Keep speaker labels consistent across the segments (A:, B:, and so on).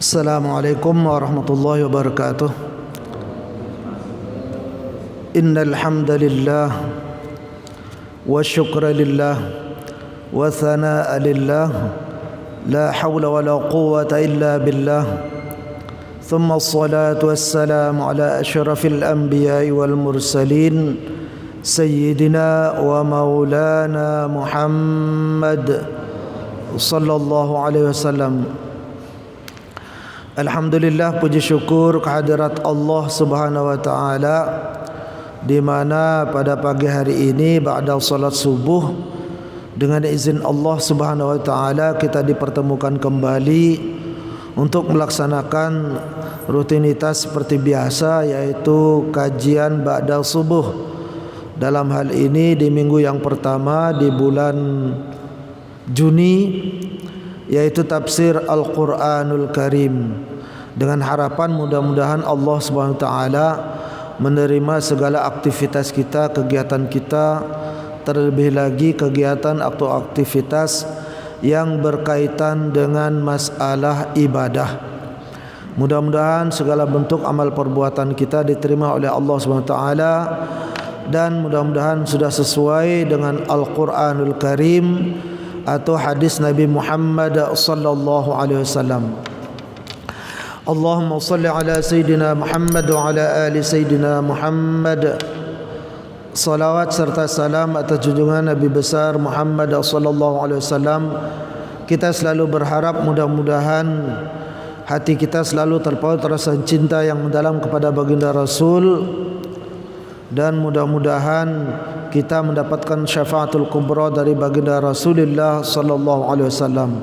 A: Assalamualaikum warahmatullahi wabarakatuh. Innal hamdalillah wa syukra lillah wa thanaa lillah la haula wala quwwata illa billah. Thumma assalatu wassalamu ala asyrafil anbiya'i wal mursalin sayyidina wa maulana Muhammad sallallahu alaihi wasallam. Alhamdulillah, puji syukur kehadirat Allah Subhanahu wa taala, di mana pada pagi hari ini ba'da salat subuh dengan izin Allah Subhanahu wa taala kita dipertemukan kembali untuk melaksanakan rutinitas seperti biasa, yaitu kajian ba'da subuh. Dalam hal ini di minggu yang pertama di bulan Juni, yaitu tafsir Al-Quranul Karim, dengan harapan mudah-mudahan Allah Subhanahu wa taala menerima segala aktivitas kita, kegiatan kita, terlebih lagi kegiatan atau aktivitas yang berkaitan dengan masalah ibadah. Mudah-mudahan segala bentuk amal perbuatan kita diterima oleh Allah Subhanahu wa taala, dan mudah-mudahan sudah sesuai dengan Al-Quranul Karim atau hadis Nabi Muhammad sallallahu alaihi wasallam. Allahumma salli ala Sayyidina Muhammad wa ala ali Sayyidina Muhammad. Salawat serta salam atas junjungan Nabi besar Muhammad sallallahu alaihi wasallam. Kita selalu berharap mudah-mudahan hati kita selalu terpaut rasa cinta yang mendalam kepada baginda Rasul, dan mudah-mudahan kita mendapatkan syafaatul kubra dari baginda Rasulullah sallallahu alaihi wasallam.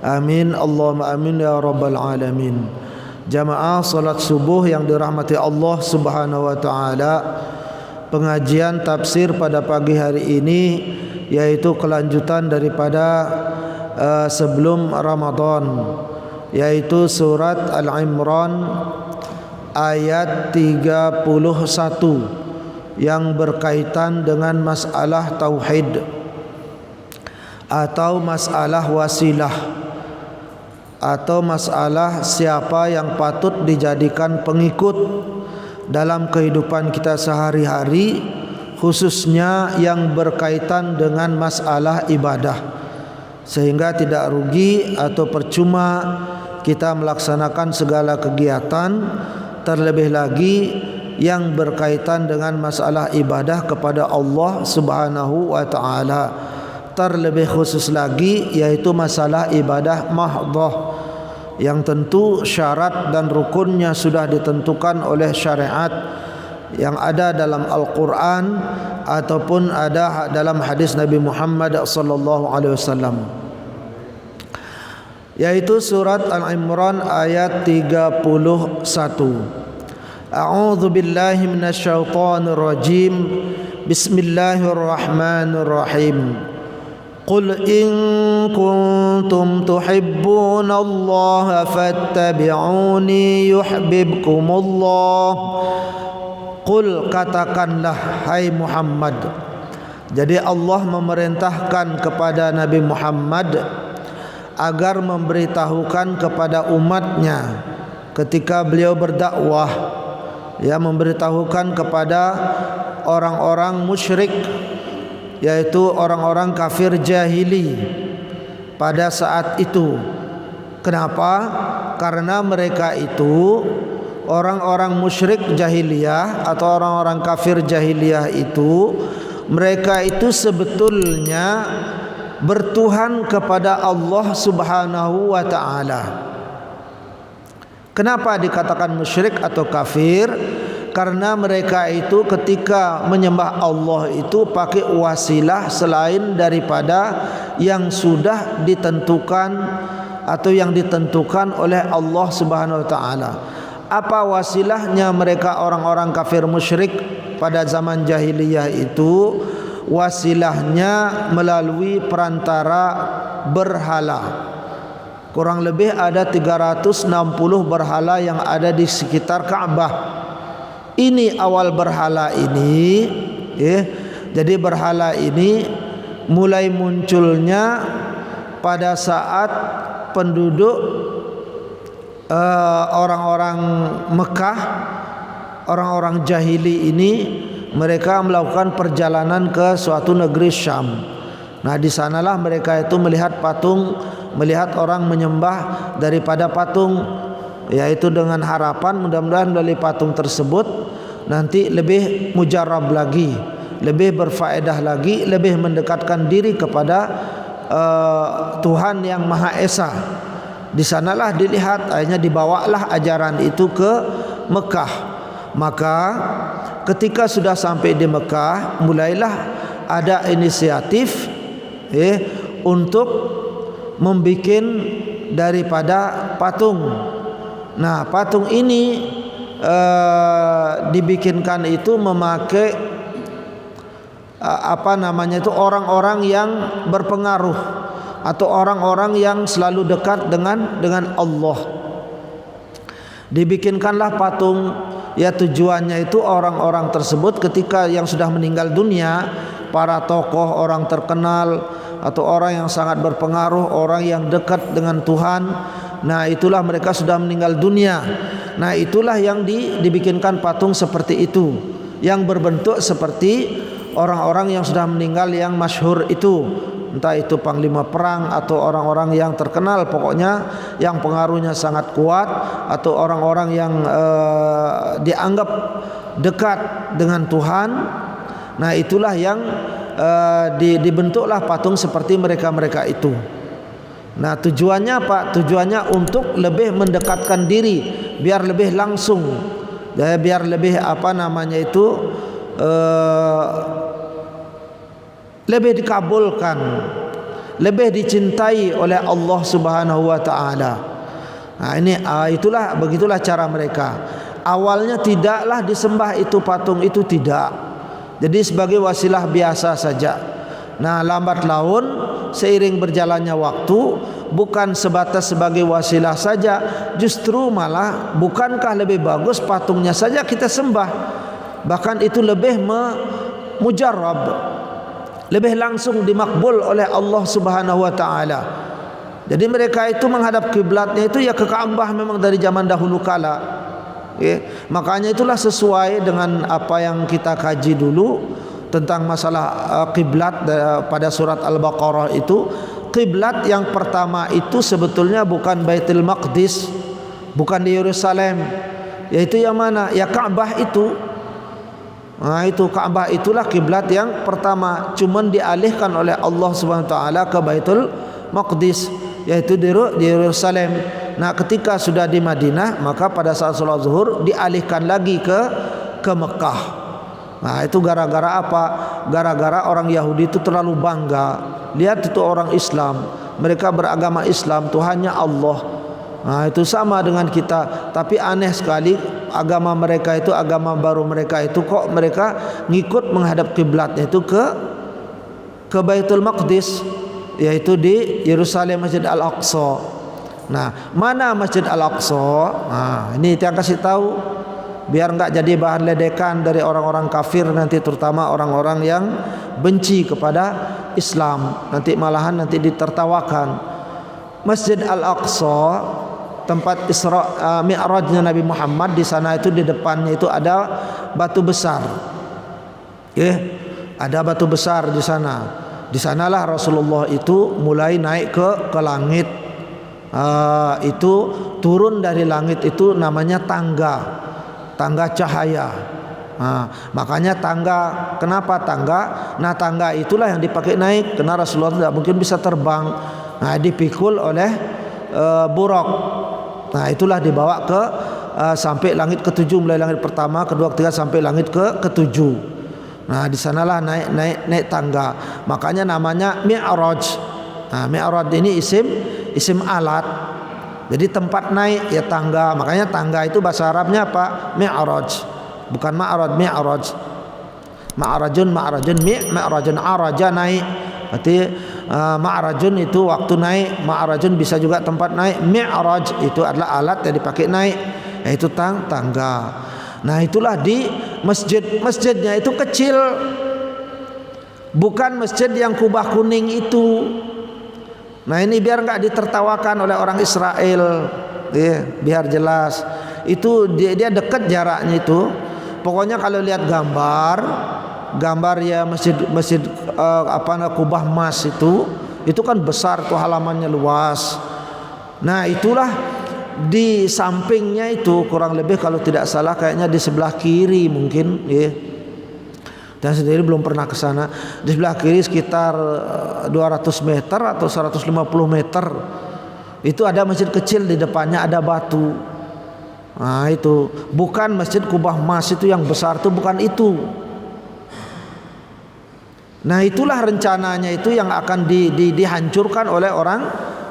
A: Amin, Allahumma amin ya rabbal alamin. Jamaah salat subuh yang dirahmati Allah Subhanahu wa taala, pengajian tafsir pada pagi hari ini yaitu kelanjutan daripada sebelum Ramadan, yaitu surat Al-Imran ayat 31 yang berkaitan dengan masalah tauhid atau masalah wasilah, atau masalah siapa yang patut dijadikan pengikut dalam kehidupan kita sehari-hari, khususnya yang berkaitan dengan masalah ibadah, sehingga tidak rugi atau percuma kita melaksanakan segala kegiatan, terlebih lagi yang berkaitan dengan masalah ibadah kepada Allah Subhanahu wa taala. Terlebih khusus lagi yaitu masalah ibadah mahdhah, yang tentu syarat dan rukunnya sudah ditentukan oleh syariat yang ada dalam Al-Quran ataupun ada dalam hadis Nabi Muhammad sallallahu alaihi wasallam, yaitu surat Al-Imran ayat 31. A'udzu billahi minasyaitonir rajim. Bismillahirrahmanirrahim. Qul in kuntum tuhibbunallaha fattabi'uni yuhibbukumullah. Qul, katakanlah hai Muhammad. Jadi Allah memerintahkan kepada Nabi Muhammad agar memberitahukan kepada umatnya ketika beliau berdakwah, ya, memberitahukan kepada orang-orang musyrik, yaitu orang-orang kafir jahili pada saat itu. Kenapa? Karena mereka itu orang-orang musyrik jahiliyah atau orang-orang kafir jahiliyah itu, mereka itu sebetulnya bertuhan kepada Allah Subhanahu wa taala. Kenapa dikatakan musyrik atau kafir? Karena mereka itu ketika menyembah Allah itu pakai wasilah selain daripada yang sudah ditentukan atau yang ditentukan oleh Allah Subhanahu wa taala. Apa wasilahnya mereka orang-orang kafir musyrik pada zaman jahiliyah itu? Wasilahnya melalui perantara berhala. Kurang lebih ada 360 berhala yang ada di sekitar Ka'bah. Ini awal berhala ini, ya. Jadi berhala ini mulai munculnya pada saat penduduk orang-orang Mekah, orang-orang jahili ini mereka melakukan perjalanan ke suatu negeri Syam. Nah, di sanalah mereka itu melihat patung, melihat orang menyembah daripada patung, yaitu dengan harapan mudah-mudahan dari patung tersebut nanti lebih mujarab lagi, lebih berfaedah lagi, lebih mendekatkan diri kepada Tuhan yang Maha Esa. Di sanalah dilihat, akhirnya dibawalah ajaran itu ke Mekah. Maka ketika sudah sampai di Mekah, mulailah ada inisiatif untuk membikin daripada patung. Nah, patung ini dibikinkan itu memakai orang-orang yang berpengaruh atau orang-orang yang selalu dekat dengan Allah. Dibikinkanlah patung, ya tujuannya itu orang-orang tersebut ketika yang sudah meninggal dunia, para tokoh, orang terkenal atau orang yang sangat berpengaruh, orang yang dekat dengan Tuhan. Nah, itulah mereka sudah meninggal dunia. Nah, itulah yang dibikinkan patung seperti itu, yang berbentuk seperti orang-orang yang sudah meninggal yang masyhur itu, entah itu panglima perang atau orang-orang yang terkenal, pokoknya yang pengaruhnya sangat kuat, atau orang-orang yang dianggap dekat dengan Tuhan. Nah, itulah yang dibentuklah patung seperti mereka-mereka itu. Nah, tujuannya apa? Tujuannya untuk lebih mendekatkan diri, biar lebih langsung, biar lebih lebih dikabulkan, lebih dicintai oleh Allah Subhanahu wa taala. Nah, itulah begitulah cara mereka. Awalnya tidaklah disembah itu patung itu, tidak. Jadi sebagai wasilah biasa saja. Nah, lambat laun seiring berjalannya waktu, bukan sebatas sebagai wasilah saja, justru malah bukankah lebih bagus patungnya saja kita sembah, bahkan itu lebih mujarab, lebih langsung dimakbul oleh Allah Subhanahu wa taala. Jadi mereka itu menghadap kiblatnya itu ya ke Ka'bah memang dari zaman dahulu kala. Makanya itulah sesuai dengan apa yang kita kaji dulu tentang masalah kiblat pada surat Al-Baqarah itu. Kiblat yang pertama itu sebetulnya bukan Baitul Maqdis, bukan di Yerusalem, yaitu yang mana? Ya Ka'bah itu. Nah, itu Ka'bah itulah kiblat yang pertama, cuman dialihkan oleh Allah Subhanahu wa taala ke Baitul Maqdis, yaitu di Yerusalem. Nah, ketika sudah di Madinah, maka pada saat sholat zuhur dialihkan lagi ke Mekah. Nah, itu gara-gara apa? Gara-gara orang Yahudi itu terlalu bangga. Lihat itu orang Islam, mereka beragama Islam, Tuhannya Allah. Nah, itu sama dengan kita. Tapi aneh sekali, agama mereka itu, agama baru mereka itu, kok mereka ngikut menghadap kiblatnya itu ke Baitul Maqdis, yaitu di Yerusalem, Masjid Al-Aqsa. Nah, mana Masjid Al-Aqsa? Nah, ini yang kasih tahu biar enggak jadi bahan ledekan dari orang-orang kafir nanti, terutama orang-orang yang benci kepada Islam. Nanti malahan ditertawakan. Masjid Al-Aqsa, tempat Mi'rajnya Nabi Muhammad, di sana itu di depannya itu ada batu besar. Ada batu besar di sana. Di sanalah Rasulullah itu mulai naik ke langit. Itu turun dari langit itu namanya tangga cahaya. Makanya tangga, kenapa tangga? Nah, tangga itulah yang dipakai naik, karena Rasulullah tidak mungkin bisa terbang. Nah, dipikul oleh buraq. Nah, itulah dibawa ke sampai langit ketujuh, mulai langit pertama, kedua, ketiga sampai langit ketujuh. Nah, di sanalah naik tangga. Makanya namanya Mi'raj. Nah, Mi'raj ini isim alat. Jadi tempat naik ya tangga. Makanya tangga itu bahasa Arabnya apa? Mi'raj. Bukan ma'raj, Mi'raj. Ma'rajun, mi'rajun, araja naik. Berarti ma'rajun itu waktu naik, ma'rajun bisa juga tempat naik. Mi'raj itu adalah alat yang dipakai naik, yaitu tangga. Nah, itulah di masjid. Masjidnya itu kecil, bukan masjid yang kubah kuning itu. Nah, ini biar enggak ditertawakan oleh orang Israel. biar jelas. Itu dia dekat jaraknya itu. Pokoknya kalau lihat gambar ya masjid Kubah Mas itu kan besar tuh, halamannya luas. Nah itulah di sampingnya itu kurang lebih kalau tidak salah kayaknya di sebelah kiri mungkin ya. Dan sendiri belum pernah ke sana. Di sebelah kiri sekitar 200 meter atau 150 meter itu ada masjid kecil, di depannya ada batu. Nah itu bukan masjid Kubah Mas itu yang besar tuh, bukan itu. Nah itulah rencananya itu yang akan dihancurkan oleh orang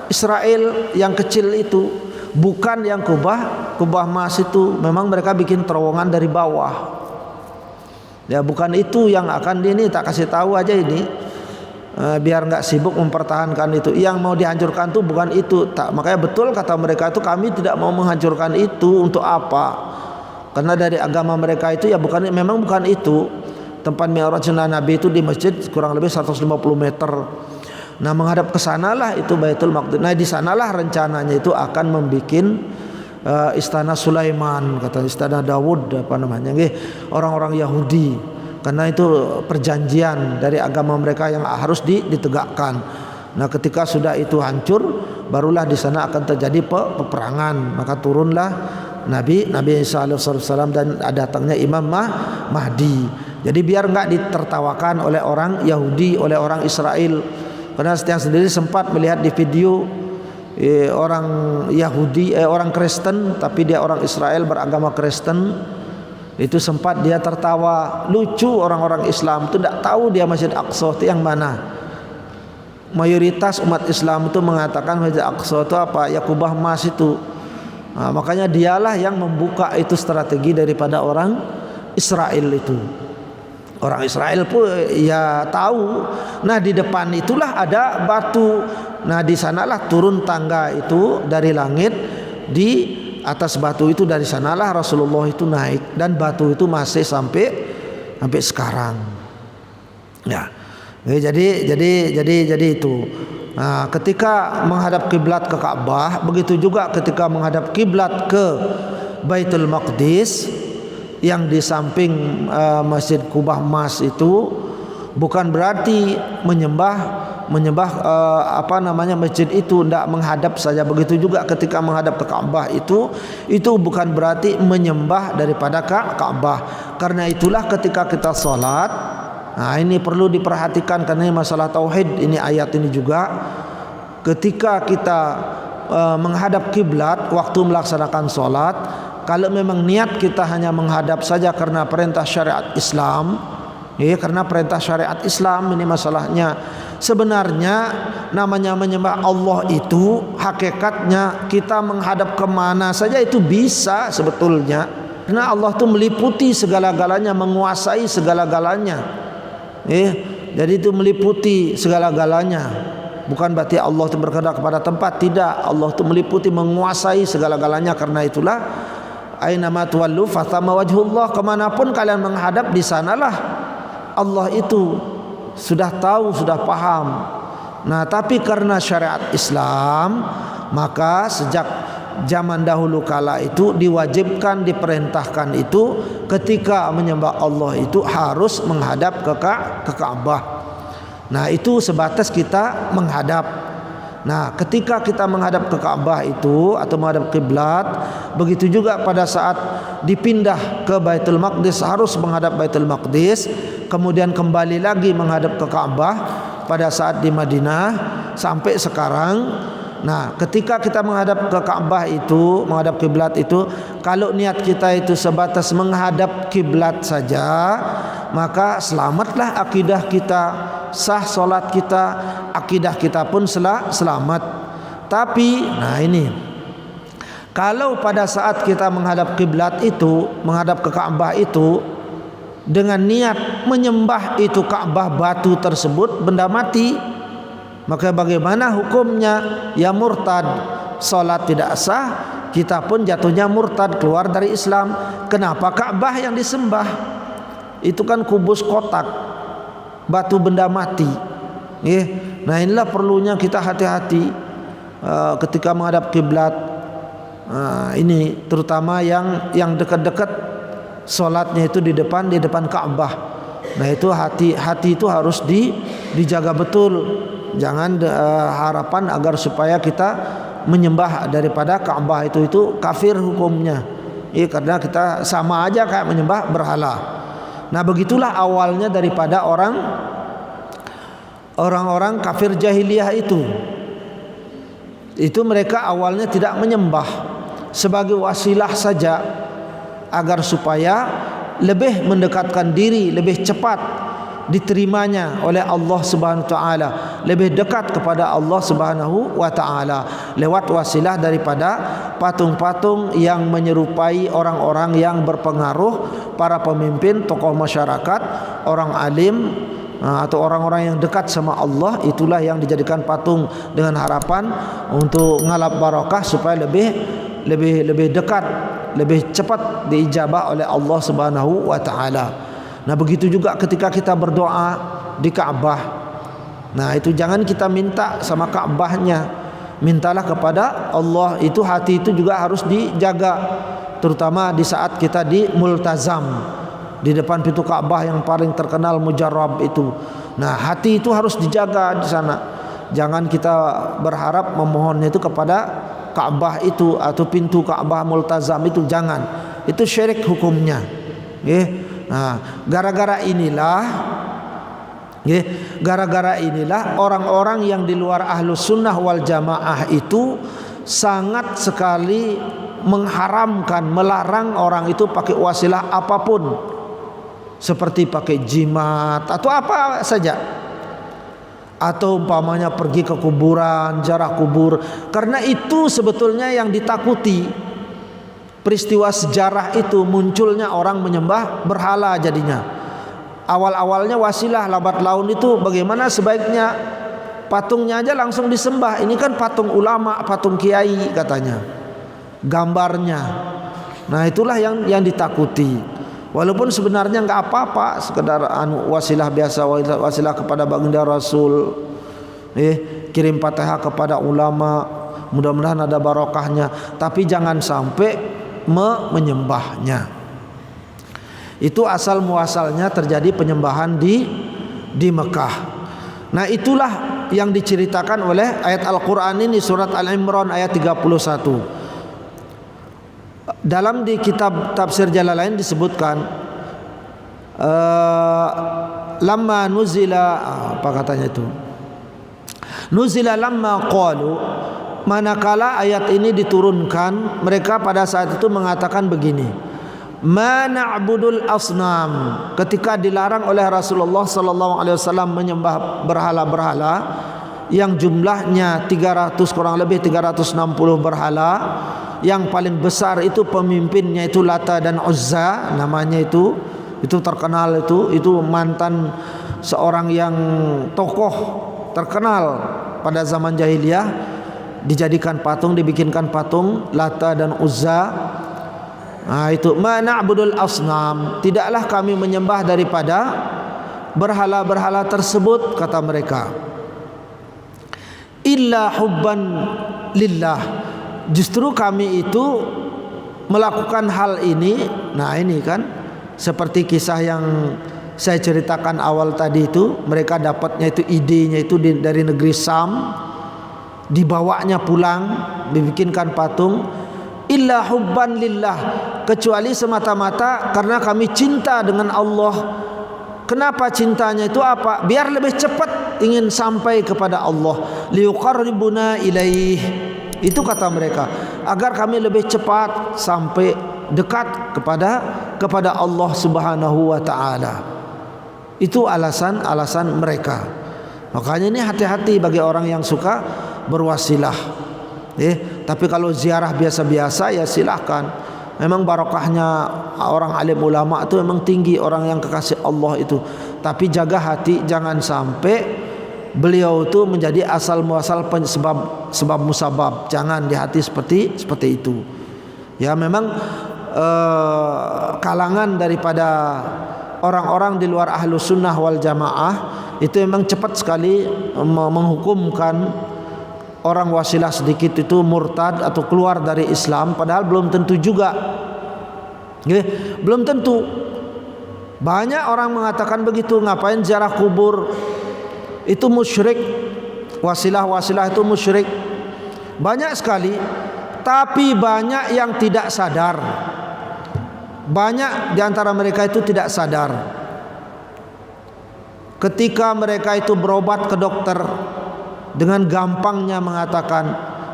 A: Israel yang kecil itu, bukan yang Kubah Mas itu. Memang mereka bikin terowongan dari bawah. Ya bukan itu yang akan ini, tak kasih tahu aja ini biar nggak sibuk mempertahankan itu. Yang mau dihancurkan tuh bukan itu. Tak, makanya betul kata mereka itu, kami tidak mau menghancurkan itu. Untuk apa? Karena dari agama mereka itu ya memang bukan itu. Tempat mi'rajnya Nabi itu di masjid kurang lebih 150 meter. Nah menghadap ke sanalah itu Baitul Maqdis. Nah di sanalah rencananya itu akan membuat istana Sulaiman, kata istana Daud apa namanya, orang-orang Yahudi. Karena itu perjanjian dari agama mereka yang harus ditegakkan. Nah ketika sudah itu hancur, barulah di sana akan terjadi peperangan. Maka turunlah Nabi Isa alaihissalam dan datangnya Imam Mahdi. Jadi biar enggak ditertawakan oleh orang Yahudi, oleh orang Israel. Karena Setia sendiri sempat melihat di video orang Yahudi, orang Kristen, tapi dia orang Israel beragama Kristen. Itu sempat dia tertawa. Lucu, orang-orang Islam itu tidak tahu dia Masjid Aqsa itu yang mana. Mayoritas umat Islam itu mengatakan Masjid Aqsa itu apa? Ya Kubah Mas itu. Nah, makanya dialah yang membuka itu strategi daripada orang Israel itu. Orang Israel pun ya tahu. Nah di depan itulah ada batu. Nah di sanalah turun tangga itu dari langit. Di atas batu itu, dari sanalah Rasulullah itu naik, dan batu itu masih sampai sekarang. Ya. Jadi itu. Nah, ketika menghadap kiblat ke Ka'bah, begitu juga ketika menghadap kiblat ke Baitul Maqdis yang di samping Masjid Kubah Mas itu, bukan berarti menyembah masjid itu tidak menghadap saja. Begitu juga ketika menghadap ke Ka'bah itu bukan berarti menyembah daripada Ka'bah. Karena itulah ketika kita sholat, nah ini perlu diperhatikan karena ini masalah tauhid, ini ayat ini juga. Ketika kita menghadap kiblat waktu melaksanakan sholat, kalau memang niat kita hanya menghadap saja karena perintah syariat Islam, karena perintah syariat Islam ini masalahnya. Sebenarnya namanya menyembah Allah itu hakikatnya kita menghadap kemana saja itu bisa sebetulnya. Karena Allah itu meliputi segala-galanya, menguasai segala-galanya. Jadi itu meliputi segala-galanya. Bukan berarti Allah itu berkehendak kepada tempat, tidak. Allah itu meliputi, menguasai segala-galanya. Karena itulah ainama tuwallu fathama wajhullah, kemanapun kalian menghadap di sanalah Allah itu sudah tahu, sudah paham. Nah tapi karena syariat Islam, maka sejak zaman dahulu kala itu diwajibkan, diperintahkan itu ketika menyembah Allah itu harus menghadap ke Ka'bah. Nah itu sebatas kita menghadap. Nah ketika kita menghadap ke Ka'bah itu atau menghadap kiblat, begitu juga pada saat dipindah ke Baitul Maqdis harus menghadap Baitul Maqdis, kemudian kembali lagi menghadap ke Ka'bah pada saat di Madinah sampai sekarang. Nah ketika kita menghadap ke Ka'bah itu, menghadap kiblat itu, kalau niat kita itu sebatas menghadap kiblat saja, maka selamatlah akidah kita, sah solat kita, akidah kita pun selamat. Tapi nah ini, kalau pada saat kita menghadap kiblat itu, menghadap ke Ka'bah itu dengan niat menyembah itu Ka'bah batu tersebut, benda mati, maka bagaimana hukumnya? Ya murtad, solat tidak sah, kita pun jatuhnya murtad, keluar dari Islam. Kenapa? Ka'bah yang disembah itu kan kubus kotak, batu benda mati. Nah inilah perlunya kita hati-hati ketika menghadap kiblat. Ini terutama yang dekat-dekat solatnya itu di depan Ka'bah. Nah itu hati itu harus dijaga betul. Jangan harapan agar supaya kita menyembah daripada Ka'bah itu kafir hukumnya. Karena kita sama aja kayak menyembah berhala. Nah begitulah awalnya daripada orang-orang kafir jahiliyah itu. Itu mereka awalnya tidak menyembah, sebagai wasilah saja agar supaya lebih mendekatkan diri, lebih cepat diterimanya oleh Allah Subhanahu wa taala, lebih dekat kepada Allah Subhanahu wa taala lewat wasilah daripada patung-patung yang menyerupai orang-orang yang berpengaruh, para pemimpin, tokoh masyarakat, orang alim atau orang-orang yang dekat sama Allah. Itulah yang dijadikan patung dengan harapan untuk ngalap barakah supaya lebih dekat, lebih cepat diijabah oleh Allah Subhanahu wa taala. Nah begitu juga ketika kita berdoa di Ka'bah. Nah itu jangan kita minta sama Ka'bahnya, mintalah kepada Allah. Itu hati itu juga harus dijaga, terutama di saat kita di multazam, di depan pintu Ka'bah yang paling terkenal mujarrab itu. Nah hati itu harus dijaga di sana. Jangan kita berharap memohonnya itu kepada Ka'bah itu atau pintu Ka'bah multazam itu, jangan. Itu syirik hukumnya. Nah, gara-gara inilah orang-orang yang di luar Ahlus Sunnah wal Jamaah itu sangat sekali mengharamkan, melarang orang itu pakai wasilah apapun, seperti pakai jimat atau apa saja, atau umpamanya pergi ke kuburan, ziarah kubur, karena itu sebetulnya yang ditakuti. Peristiwa sejarah itu munculnya orang menyembah berhala jadinya. Awal-awalnya wasilah lambat laun itu bagaimana sebaiknya patungnya aja langsung disembah. Ini kan patung ulama, patung kiai katanya, gambarnya. Nah itulah yang ditakuti. Walaupun sebenarnya nggak apa-apa, sekedar wasilah biasa, wasilah kepada baginda Rasul, kirim Fatihah kepada ulama, mudah-mudahan ada barokahnya. Tapi jangan sampai menyembahnya. Itu asal muasalnya terjadi penyembahan di Mekah. Nah itulah yang diceritakan oleh ayat Al-Quran ini, surat Al-Imran ayat 31. Dalam di kitab tafsir Jalalain disebutkan lamma nuzila, apa katanya itu, nuzila lamma qalu, manakala ayat ini diturunkan, mereka pada saat itu mengatakan begini, ma na'budul asnam, ketika dilarang oleh Rasulullah sallallahu alaihi wasallam menyembah berhala-berhala yang jumlahnya 300, kurang lebih 360 berhala. Yang paling besar itu pemimpinnya itu Lata dan Uzza, namanya itu terkenal, itu mantan seorang yang tokoh terkenal pada zaman jahiliyah, dijadikan patung, dibikinkan patung Lata dan Uzza. Nah itu ma na'budul asnam, tidaklah kami menyembah daripada berhala-berhala tersebut, kata mereka, illa hubban lillah, justru kami itu melakukan hal ini. Nah ini kan seperti kisah yang saya ceritakan awal tadi itu, mereka dapatnya itu idenya itu dari negeri Sam, dibawanya pulang, dibikinkan patung, illa hubban lillah, kecuali semata-mata karena kami cinta dengan Allah. Kenapa cintanya itu apa? Biar lebih cepat ingin sampai kepada Allah, liuqarribuna ilaih. Itu kata mereka, agar kami lebih cepat sampai dekat kepada Allah Subhanahu wa taala. Itu alasan mereka. Makanya ini hati-hati bagi orang yang suka berwasilah. Tapi kalau ziarah biasa-biasa ya silahkan. Memang barokahnya orang alim ulama itu memang tinggi, orang yang kekasih Allah itu. Tapi jaga hati, jangan sampai beliau itu menjadi asal muasal sebab musabab. Jangan di hati seperti itu. Ya memang kalangan daripada orang-orang di luar Ahlus Sunnah wal Jamaah itu memang cepat sekali menghukumkan orang wasilah sedikit itu murtad atau keluar dari Islam, padahal belum tentu juga. Belum tentu. Banyak orang mengatakan begitu, ngapain ziarah kubur, itu musyrik, wasilah-wasilah itu musyrik. Banyak sekali, tapi banyak yang tidak sadar. Banyak di antara mereka itu tidak sadar. Ketika mereka itu berobat ke dokter, dengan gampangnya mengatakan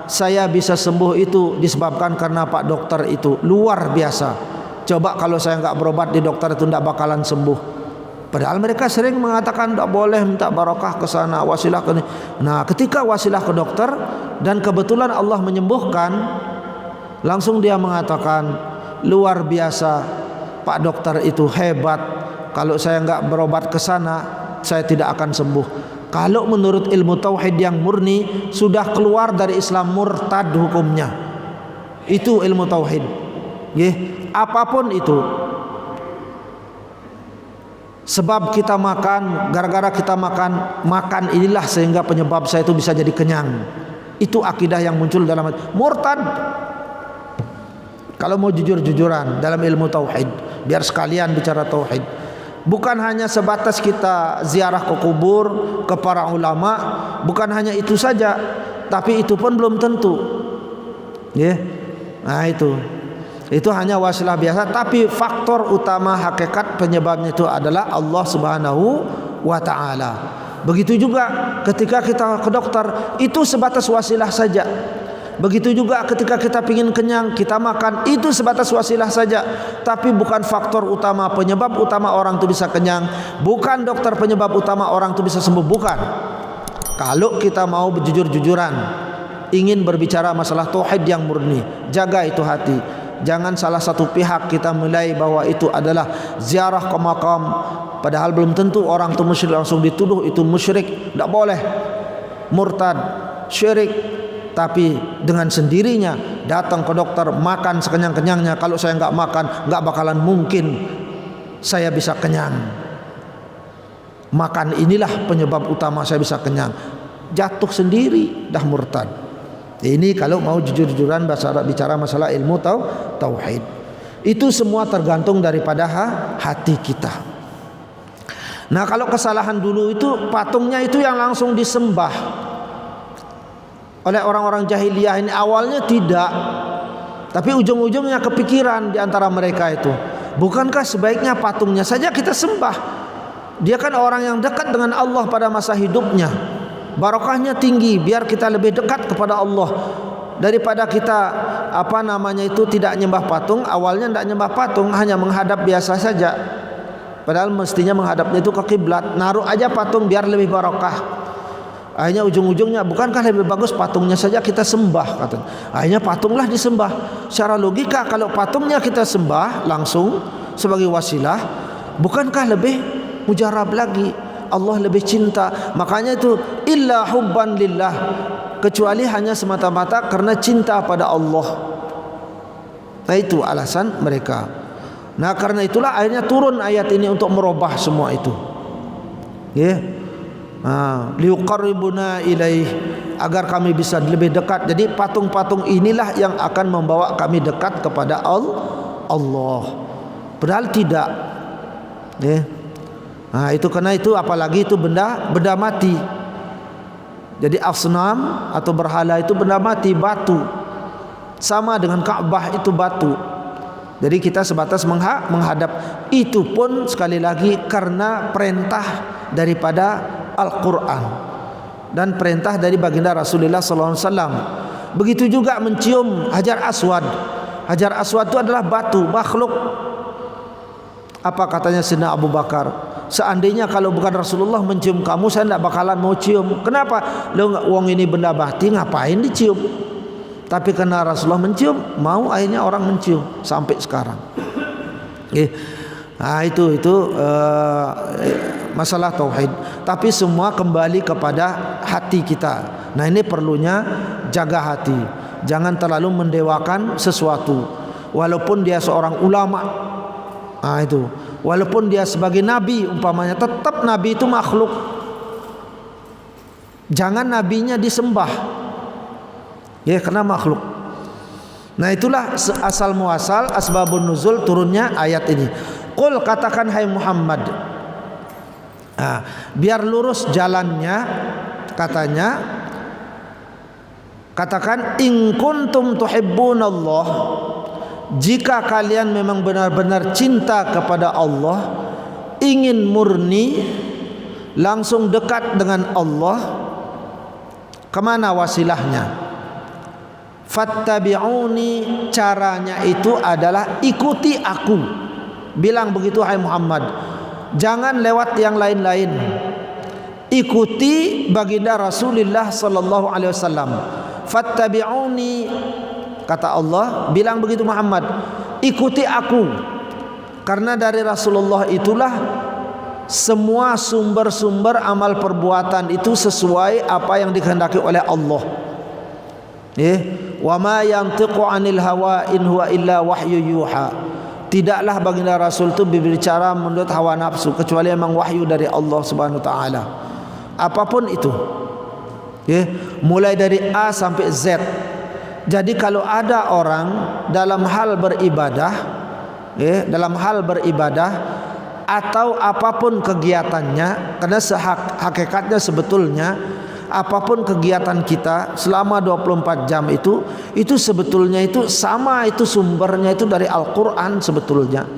A: saya bisa sembuh itu disebabkan karena Pak dokter itu luar biasa. Coba kalau saya enggak berobat di dokter itu enggak bakalan sembuh. Padahal mereka sering mengatakan enggak boleh minta barokah ke sana, wasilah ke. Nah, ketika wasilah ke dokter dan kebetulan Allah menyembuhkan, langsung dia mengatakan luar biasa, Pak dokter itu hebat. Kalau saya enggak berobat ke sana, saya tidak akan sembuh. Kalau menurut ilmu tauhid yang murni, sudah keluar dari Islam, murtad hukumnya. Itu ilmu tauhid. Apapun itu. Sebab kita makan, gara-gara kita makan inilah sehingga penyebab saya itu bisa jadi kenyang. Itu akidah yang muncul dalam murtad. Kalau mau jujur-jujuran dalam ilmu tauhid, biar sekalian bicara tauhid. Bukan hanya sebatas kita ziarah ke kubur, ke para ulama, bukan hanya itu saja, tapi itu pun belum tentu. Nah itu hanya wasilah biasa, tapi faktor utama hakikat penyebabnya itu adalah Allah Subhanahu wa taala. Begitu juga ketika kita ke dokter, itu sebatas wasilah saja. Begitu juga ketika kita ingin kenyang, kita makan, itu sebatas wasilah saja, tapi bukan faktor utama, penyebab utama orang itu bisa kenyang, bukan dokter penyebab utama orang itu bisa sembuh, bukan. Kalau kita mau jujur-jujuran, ingin berbicara masalah tauhid yang murni, jaga itu hati. Jangan salah satu pihak kita menilai bahwa itu adalah ziarah ke makam, padahal belum tentu orang itu musyrik, langsung dituduh itu musyrik. Tidak boleh, murtad, syirik. Tapi dengan sendirinya datang ke dokter, makan sekenyang-kenyangnya. Kalau saya enggak makan, enggak bakalan mungkin saya bisa kenyang. Makan inilah penyebab utama saya bisa kenyang. Jatuh sendiri, dah murtad. Ini kalau mau jujur-jujuran bicara masalah ilmu tauhid. Itu semua tergantung daripada hati kita. Nah, kalau kesalahan dulu itu patungnya itu yang langsung disembah oleh orang-orang jahiliyah ini, awalnya tidak, tapi ujung-ujungnya kepikiran di antara mereka itu, bukankah sebaiknya patungnya saja kita sembah? Dia kan orang yang dekat dengan Allah pada masa hidupnya, barokahnya tinggi, biar kita lebih dekat kepada Allah daripada kita tidak nyembah patung. Awalnya tidak nyembah patung, hanya menghadap biasa saja, padahal mestinya menghadapnya itu ke kiblat. Naruh aja patung biar lebih barokah. Akhirnya ujung-ujungnya, bukankah lebih bagus patungnya saja kita sembah, katanya. Akhirnya patunglah disembah. Secara logika, kalau patungnya kita sembah langsung sebagai wasilah, bukankah lebih mujarab lagi? Allah lebih cinta. Makanya itu illa hubban lillah, kecuali hanya semata-mata karena cinta pada Allah. Nah, itu alasan mereka. Nah, karena itulah akhirnya turun ayat ini untuk merubah semua itu. Liuqarribuna ilaih, agar kami bisa lebih dekat. Jadi patung-patung inilah yang akan membawa kami dekat kepada Allah. Padahal tidak. Itu karena itu, apalagi itu benda mati. Jadi asnam atau berhala itu benda mati, batu. Sama dengan Ka'bah itu batu. Jadi kita sebatas menghadap. Itu pun sekali lagi karena perintah daripada Al-Quran dan perintah dari baginda Rasulullah SAW. Begitu juga mencium Hajar Aswad. Hajar Aswad itu adalah batu, makhluk. Apa katanya Sayyidina Abu Bakar? Seandainya kalau bukan Rasulullah mencium kamu, saya tidak bakalan mau cium. Kenapa? Wong ini benda mati, ngapain dicium? Tapi karena Rasulullah mencium, mau, akhirnya orang mencium sampai sekarang. Nah, itu masalah tauhid. Tapi semua kembali kepada hati kita. Nah, ini perlunya jaga hati. Jangan terlalu mendewakan sesuatu. Walaupun dia seorang ulama, itu. Walaupun dia sebagai nabi umpamanya, tetap nabi itu makhluk. Jangan nabinya disembah. Ya, karena makhluk. Nah, itulah asal muasal asbabun nuzul turunnya ayat ini. Qul, katakan hai Muhammad. Nah, biar lurus jalannya, katanya, katakan in kuntum tuhibbunallah, jika kalian memang benar-benar cinta kepada Allah, ingin murni langsung dekat dengan Allah, kemana wasilahnya? Fattabi'uni, caranya itu adalah ikuti aku. Bilang begitu hai Muhammad, jangan lewat yang lain-lain. Ikuti baginda Rasulullah sallallahu alaihi wasallam. Fattabi'uni, kata Allah, bilang begitu Muhammad, ikuti aku. Karena dari Rasulullah itulah semua sumber-sumber amal perbuatan itu sesuai apa yang dikehendaki oleh Allah. Wa ma yantiqu 'anil hawa in huwa illa wahyu yuha. Tidaklah baginda Rasul itu berbicara menurut hawa nafsu, kecuali memang wahyu dari Allah Subhanahu wa taala. Apapun itu. Mulai dari A sampai Z. Jadi kalau ada orang dalam hal beribadah, dalam hal beribadah atau apapun kegiatannya, karena hakikatnya sebetulnya apapun kegiatan kita selama 24 jam itu sebetulnya itu sama, itu sumbernya itu dari Al-Quran sebetulnya.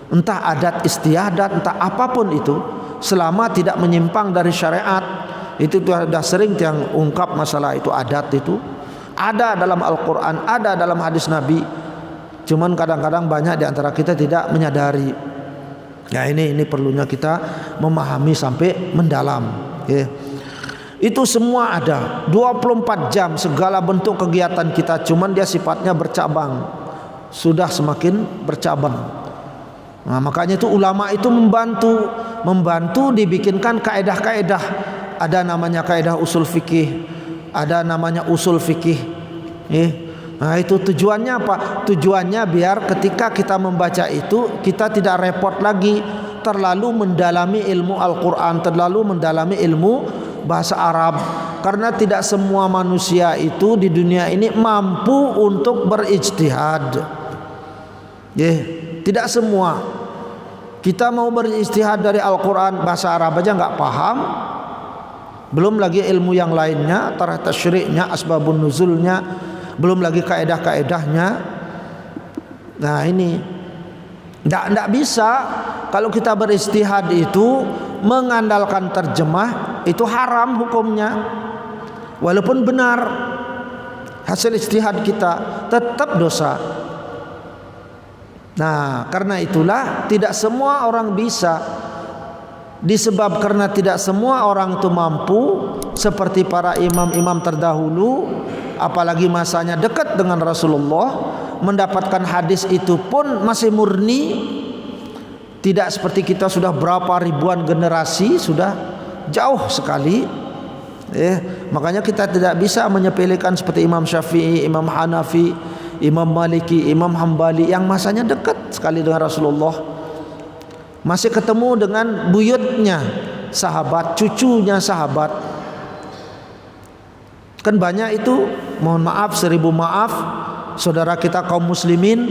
A: Entah adat istiadat, entah apapun itu, selama tidak menyimpang dari syariat. Itu sudah sering yang ungkap masalah itu, adat itu ada dalam Al-Quran, ada dalam hadis Nabi. Cuman kadang-kadang banyak di antara kita tidak menyadari. Ya, ini perlunya kita memahami sampai mendalam. Itu semua ada 24 jam segala bentuk kegiatan kita, cuman dia sifatnya bercabang, sudah semakin bercabang. Nah, makanya itu ulama itu membantu dibikinkan kaedah-kaedah. Ada namanya kaedah usul fikih, ada namanya usul fikih. Nah, itu tujuannya apa? Tujuannya biar ketika kita membaca itu kita tidak repot lagi terlalu mendalami ilmu Al-Quran, terlalu mendalami ilmu bahasa Arab, karena tidak semua manusia itu di dunia ini mampu untuk berijtihad. Tidak semua. Kita mau berijtihad dari Al-Quran, bahasa Arab aja nggak paham, belum lagi ilmu yang lainnya, tarikh tasyri'nya, asbabun nuzulnya, belum lagi kaedah-kaedahnya. Nah, ini tidak bisa. Kalau kita berijtihad itu mengandalkan terjemah, itu haram hukumnya. Walaupun benar hasil ijtihad kita, tetap dosa. Nah, karena itulah tidak semua orang bisa. Disebab karena tidak semua orang itu mampu, seperti para imam-imam terdahulu, apalagi masanya dekat dengan Rasulullah, mendapatkan hadis itu pun masih murni. Tidak seperti kita sudah berapa ribuan generasi, sudah jauh sekali. Makanya kita tidak bisa menyepelekan seperti Imam Syafi'i, Imam Hanafi, Imam Maliki, Imam Hambali yang masanya dekat sekali dengan Rasulullah. Masih ketemu dengan buyutnya sahabat, cucunya sahabat. Kan banyak itu, mohon maaf, 1000 maaf, saudara kita kaum muslimin,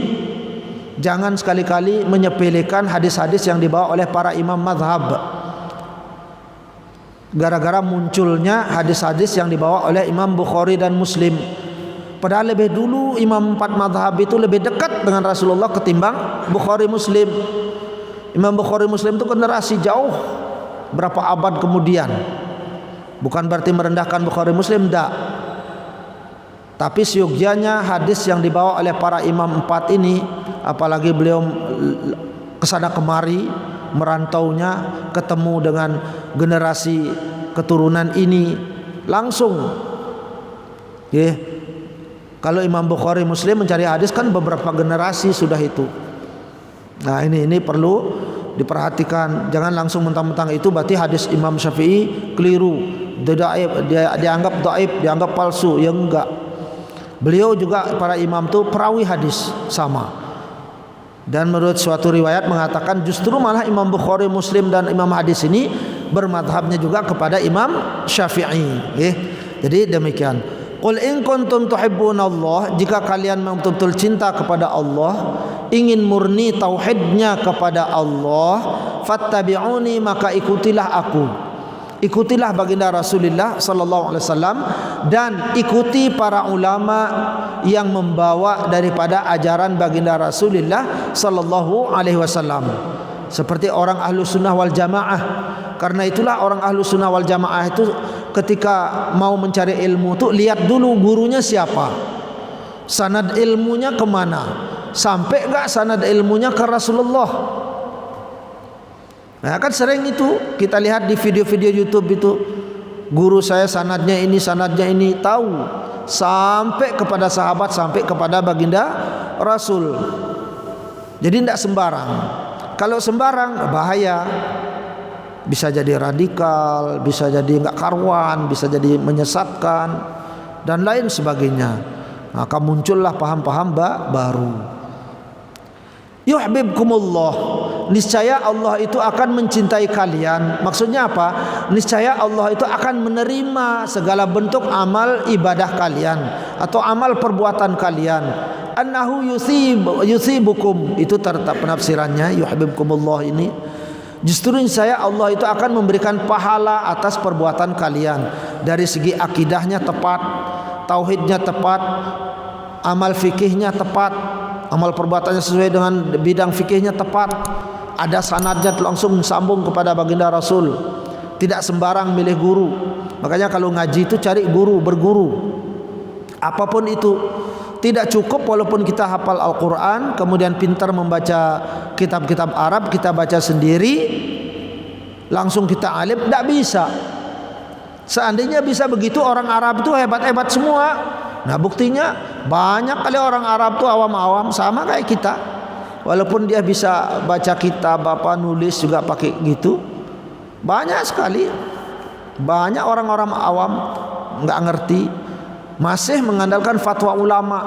A: jangan sekali-kali menyepelekan hadis-hadis yang dibawa oleh para imam mazhab. Gara-gara munculnya hadis-hadis yang dibawa oleh Imam Bukhari dan Muslim. Padahal lebih dulu imam 4 mazhab itu lebih dekat dengan Rasulullah ketimbang Bukhari Muslim. Imam Bukhari Muslim itu generasi jauh, berapa abad kemudian. Bukan berarti merendahkan Bukhari Muslim, tidak. Tapi seyogyanya hadis yang dibawa oleh para imam 4 ini, apalagi beliau kesana kemari merantaunya, ketemu dengan generasi keturunan ini langsung. Kalau Imam Bukhari Muslim mencari hadis kan beberapa generasi sudah itu. Nah, ini perlu diperhatikan. Jangan langsung mentang-mentang itu berarti hadis Imam Syafi'i keliru, dia dianggap dhaif, dianggap palsu. Ya enggak. Beliau juga para imam itu perawi hadis sama. Dan menurut suatu riwayat mengatakan justru malah Imam Bukhari, Muslim dan Imam hadis ini bermadhabnya juga kepada Imam Syafi'i. Jadi demikian. Qul in kuntum tuhibbunallah, jika kalian betul-betul cinta kepada Allah, ingin murni tauhidnya kepada Allah, fattabi'uni, maka ikutilah aku. Ikutilah baginda Rasulullah sallallahu alaihi wasallam dan ikuti para ulama yang membawa daripada ajaran baginda Rasulullah sallallahu alaihi wasallam. Seperti orang ahlu sunnah wal jamaah. Karena itulah orang ahlu sunnah wal jamaah itu ketika mau mencari ilmu tu lihat dulu gurunya siapa, sanad ilmunya kemana, sampai enggak sanad ilmunya ke Rasulullah. Nah kan sering itu kita lihat di video-video YouTube itu, guru saya sanadnya ini tahu sampai kepada sahabat, sampai kepada baginda Rasul. Jadi tidak sembarang. Kalau sembarang bahaya, bisa jadi radikal, bisa jadi enggak karuan, bisa jadi menyesatkan dan lain sebagainya. Maka muncullah paham-paham baru. Yuhibbukumullah, niscaya Allah itu akan mencintai kalian. Maksudnya apa? Niscaya Allah itu akan menerima segala bentuk amal ibadah kalian atau amal perbuatan kalian. Annahu yusibukum, itu terletak penafsirannya yuhibbukumullah ini. Justru niscaya Allah itu akan memberikan pahala atas perbuatan kalian dari segi akidahnya tepat, tauhidnya tepat, amal fikihnya tepat, amal perbuatannya sesuai dengan bidang fikihnya tepat, ada sanadnya langsung sambung kepada baginda Rasul, tidak sembarang milih guru. Makanya kalau ngaji itu cari guru, berguru apapun itu. Tidak cukup walaupun kita hafal Al-Quran kemudian pintar membaca kitab-kitab Arab, kita baca sendiri langsung kita alim, tidak bisa. Seandainya bisa begitu, orang Arab itu hebat-hebat semua. Nah buktinya banyak kali orang Arab itu awam-awam sama kayak kita. Walaupun dia bisa baca kitab, nulis juga pakai gitu, banyak sekali. Banyak orang-orang awam nggak ngerti, masih mengandalkan fatwa ulama,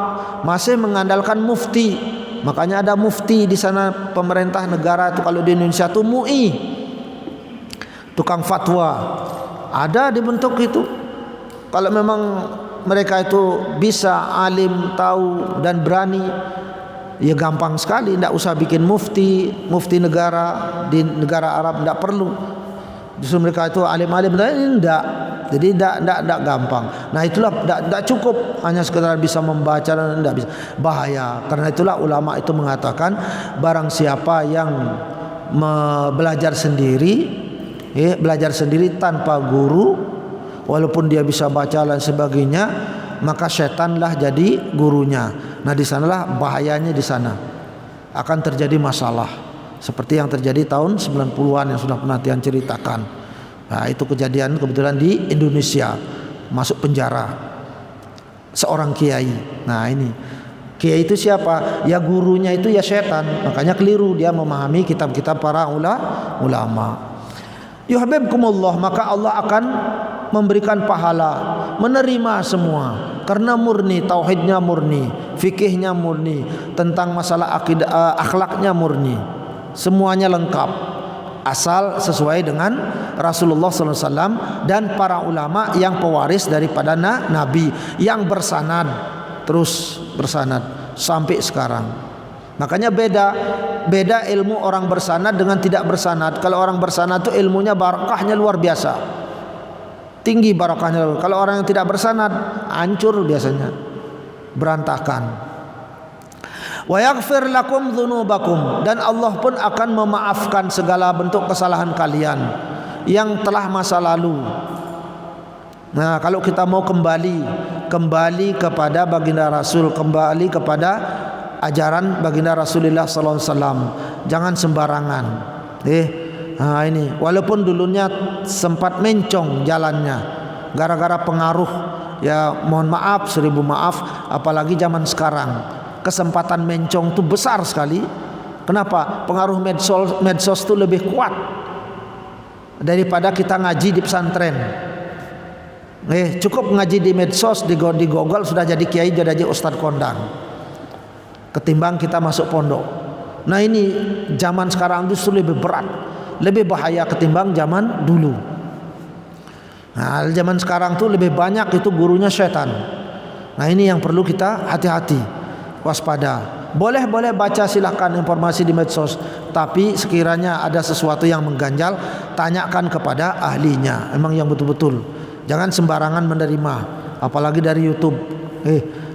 A: masih mengandalkan mufti. Makanya ada mufti di sana, pemerintah negara itu kalau di Indonesia itu MUI, tukang fatwa, ada dibentuk itu. Kalau memang mereka itu bisa alim, tahu dan berani, ya gampang sekali, tidak usah bikin mufti negara di negara Arab, tidak perlu. Justru mereka itu alim-alim, tidak. Jadi tidak gampang. Nah itulah tidak cukup hanya sekedar bisa membaca dan tidak bisa, bahaya. Karena itulah ulama itu mengatakan barang siapa yang belajar sendiri tanpa guru, walaupun dia bisa baca dan sebagainya, maka setanlah jadi gurunya. Nah di sanalah bahayanya, di sana akan terjadi masalah seperti yang terjadi tahun 90-an yang sudah penantian ceritakan. Nah itu kejadian kebetulan di Indonesia, masuk penjara seorang kiai. Nah ini kiai itu siapa? Ya gurunya itu ya setan. Makanya keliru dia memahami kitab-kitab para ulama. Yuhibbukumullah, maka Allah akan memberikan pahala, menerima semua karena murni, tauhidnya murni, fikihnya murni, tentang masalah akidah, akhlaknya murni, semuanya lengkap asal sesuai dengan Rasulullah SAW dan para ulama yang pewaris daripada Nabi yang bersanad, terus bersanad sampai sekarang. Makanya beda ilmu orang bersanad dengan tidak bersanad. Kalau orang bersanad itu ilmunya barakahnya luar biasa, tinggi barakahnya. Kalau orang yang tidak bersanad hancur biasanya, berantakan. Wa yaghfir lakum dzunubakum, dan Allah pun akan memaafkan segala bentuk kesalahan kalian yang telah masa lalu. Nah, kalau kita mau kembali kepada baginda Rasul, kembali kepada ajaran baginda Rasulullah sallallahu alaihi wasallam, jangan sembarangan. Nah ini walaupun dulunya sempat mencong jalannya gara-gara pengaruh, ya mohon maaf, 1000 maaf, apalagi zaman sekarang kesempatan mencong itu besar sekali. Kenapa? Pengaruh medsos itu lebih kuat daripada kita ngaji di pesantren. Cukup ngaji di medsos, di Google sudah jadi kiai, sudah jadi ustadz kondang, ketimbang kita masuk pondok. Nah ini zaman sekarang itu lebih berat, lebih bahaya ketimbang zaman dulu. Nah zaman sekarang tuh lebih banyak itu gurunya setan. Nah ini yang perlu kita hati-hati, waspada. Boleh baca silahkan informasi di medsos, tapi sekiranya ada sesuatu yang mengganjal, tanyakan kepada ahlinya, emang yang betul-betul. Jangan sembarangan menerima, apalagi dari YouTube.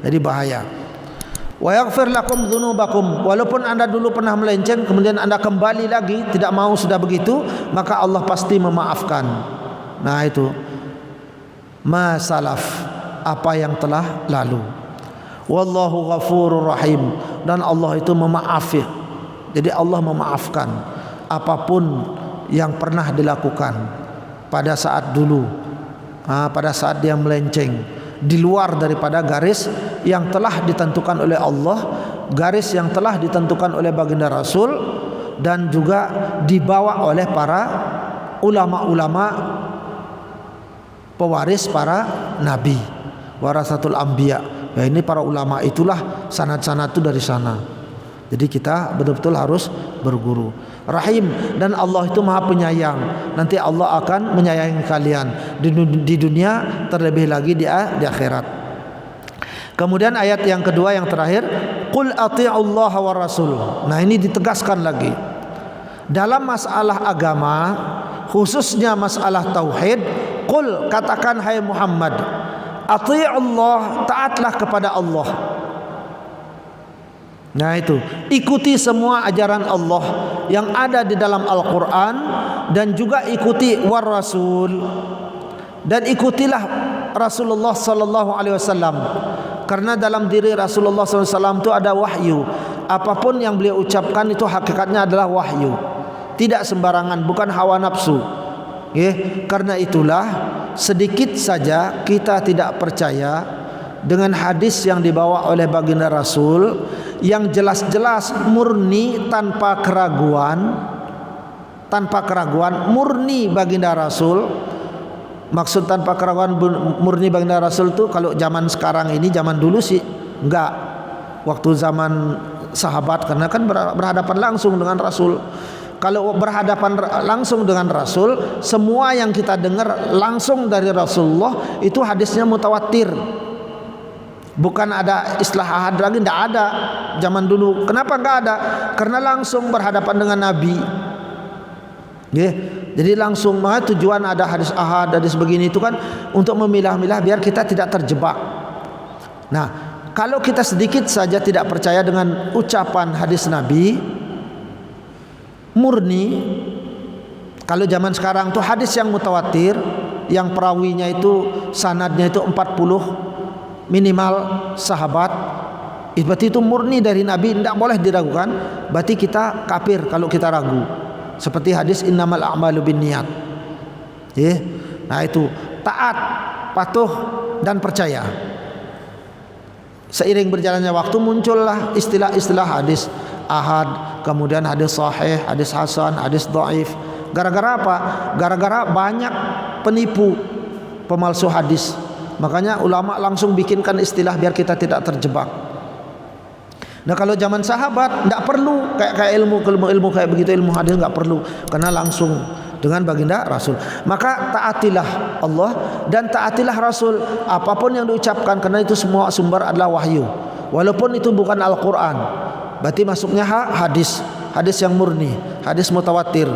A: Jadi bahaya. Wa yaghfir lakum dzunubakum, walaupun anda dulu pernah melenceng kemudian anda kembali lagi tidak mau sudah begitu, maka Allah pasti memaafkan. Nah itu masalaf, apa yang telah lalu. Wallahu ghafurur rahim, dan Allah itu memaafi. Jadi Allah memaafkan apapun yang pernah dilakukan pada saat dulu, pada saat dia melenceng di luar daripada garis yang telah ditentukan oleh Allah, garis yang telah ditentukan oleh baginda Rasul, dan juga dibawa oleh para ulama-ulama pewaris para nabi, warasatul anbiya. Ya ini para ulama itulah sanad-sanad itu dari sana. Jadi kita betul-betul harus berguru. Rahim, dan Allah itu Maha Penyayang. Nanti Allah akan menyayangi kalian di dunia, terlebih lagi di akhirat. Kemudian ayat yang kedua yang terakhir, qul ati'ullaha wa rasul. Nah ini ditegaskan lagi. Dalam masalah agama, khususnya masalah tauhid, qul, katakan hai Muhammad, ati'ullah, taatlah kepada Allah. Nah itu, ikuti semua ajaran Allah yang ada di dalam Al-Quran, dan juga ikuti war rasul, dan ikutilah Rasulullah sallallahu alaihi wasallam, karena dalam diri Rasulullah sallallahu alaihi wasallam itu ada wahyu. Apapun yang beliau ucapkan itu hakikatnya adalah wahyu, tidak sembarangan, bukan hawa nafsu. Karena itulah sedikit saja kita tidak percaya dengan hadis yang dibawa oleh baginda Rasul yang jelas-jelas murni tanpa keraguan, murni baginda Rasul. Maksud tanpa keraguan murni baginda Rasul itu kalau zaman sekarang ini, zaman dulu sih enggak. Waktu zaman sahabat, karena kan berhadapan langsung dengan Rasul. Kalau berhadapan langsung dengan Rasul, semua yang kita dengar langsung dari Rasulullah itu hadisnya mutawatir. Bukan ada istilah ahad lagi, tidak ada zaman dulu. Kenapa enggak ada? Karena langsung berhadapan dengan Nabi. Jadi langsung, maka tujuan ada hadis ahad, hadis begini itu kan untuk memilah-milah biar kita tidak terjebak. Nah, kalau kita sedikit saja tidak percaya dengan ucapan hadis Nabi murni, kalau zaman sekarang tuh hadis yang mutawatir, yang perawinya itu sanadnya itu 40 minimal sahabat, berarti itu murni dari Nabi, tidak boleh diragukan. Berarti kita kafir kalau kita ragu. Seperti hadis innamal a'malu binniyat. Nah itu taat, patuh dan percaya. Seiring berjalannya waktu muncullah istilah-istilah hadis ahad, kemudian hadis sahih, hadis hasan, hadis dhaif. Gara-gara apa? Gara-gara banyak penipu, pemalsu hadis. Makanya ulama langsung bikinkan istilah biar kita tidak terjebak. Nah kalau zaman sahabat tidak perlu kayak ilmu kayak begitu, ilmu hadis nggak perlu, karena langsung dengan baginda Rasul. Maka taatilah Allah dan taatilah Rasul, apapun yang diucapkan, karena itu semua sumber adalah wahyu. Walaupun itu bukan Al-Quran, berarti masuknya hadis yang murni, hadis mutawatir.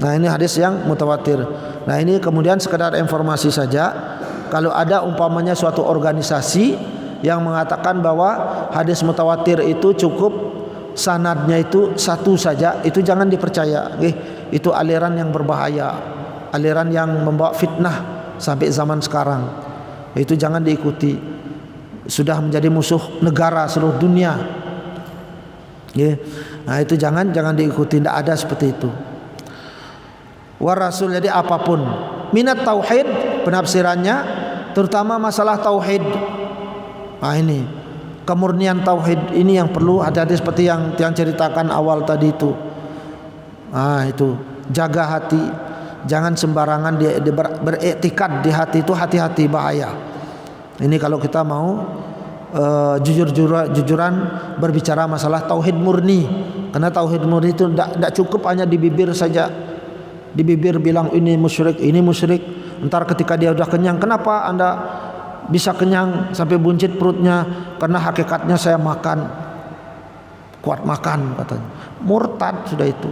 A: Nah ini hadis yang mutawatir. Nah ini kemudian sekedar informasi saja. Kalau ada umpamanya suatu organisasi yang mengatakan bahwa hadis mutawatir itu cukup sanadnya itu satu saja, itu jangan dipercaya. Itu aliran yang berbahaya, aliran yang membawa fitnah sampai zaman sekarang. Itu jangan diikuti. Sudah menjadi musuh negara seluruh dunia. Nah itu jangan diikuti, tidak ada seperti itu. War rasul, jadi apapun minat tauhid, penafsirannya terutama masalah tauhid. Nah ini kemurnian tauhid ini yang perlu hati-hati, seperti yang ceritakan awal tadi itu. Nah itu jaga hati, jangan sembarangan beriktikad di hati itu, hati-hati, bahaya. Ini kalau kita mau jujuran berbicara masalah tauhid murni, karena tauhid murni itu tidak cukup hanya di bibir saja. Di bibir bilang ini musyrik, entar ketika dia sudah kenyang, kenapa anda bisa kenyang sampai buncit perutnya karena hakikatnya saya makan, kuat makan katanya. Murtad sudah itu.